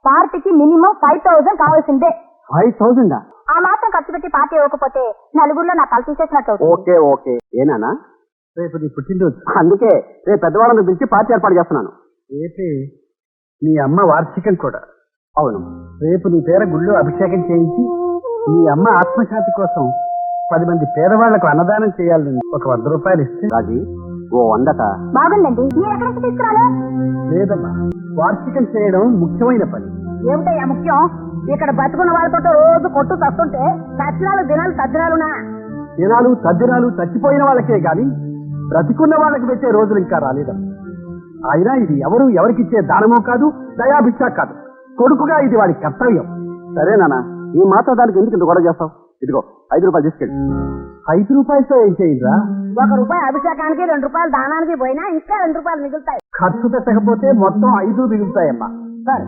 పార్టీకి మినిమం 5,000 కావాల్సిందే. 5,000? ఆ మాత్రం ఖర్చు పెట్టి పార్టీ ఇవ్వకపోతే నలుగురిలో నా తల తీసేసినట్టు. Okay okay. ఏనానా రేపు నీ పుట్టినరోజు, అందుకే రేపు పెద్దవాళ్ళని పిలిచి పార్టీ ఏర్పాటు చేస్తున్నాను. రేపే నీ అమ్మ వార్షికం కూడా. అవును, రేపు నీ పేర గుళ్ళో అభిషేకం చేయించి నీ అమ్మ ఆత్మశాంతి కోసం 10 మంది పేదవాళ్లకు అన్నదానం చేయాలని ఒక 100 రూపాయలు ఇస్తే రాజీ ఓ 100. బాగుందండి. మీరు ఎక్కడి నుంచి తీసుకురాను? లేదమ్మా, వార్షికం చేయడం ముఖ్యమైన పని. ఏమిటయ్యా ముఖ్యం? ఇక్కడ బతుకున్న వాళ్ళతో రోజు కొట్టు తస్తుంటే సత్యనాలు దినాలు తద్దినాలునా? దినాలు తద్దినాలు చచ్చిపోయిన వాళ్ళకే గాని బ్రతికున్న వాళ్ళకి పెట్టే రోజులు ఇంకా రాలేదమ్మా. అయినా ఇది ఎవరికిచ్చే దానమో కాదు, దయాభిక్ష కాదు. కొడుకుగా ఇది వాడి కర్తవ్యం. సరేనా? ఈ మాత్రం దానికి ఎందుకు ఇంత గొడవ చేస్తావు? ఇదిగో 5 రూపాయలు తీసుకెళ్ళి. 5 రూపాయలతో ఏం చేయండిరా? 1 రూపాయి అభిషేకానికి, 2 రూపాయలు దానానికి పోయినా ఇంకా 2 రూపాయలు మిగులుతాయి. ఖర్చు పెట్టకపోతే మొత్తం 5 మిగులుతాయమ్మా. సరే.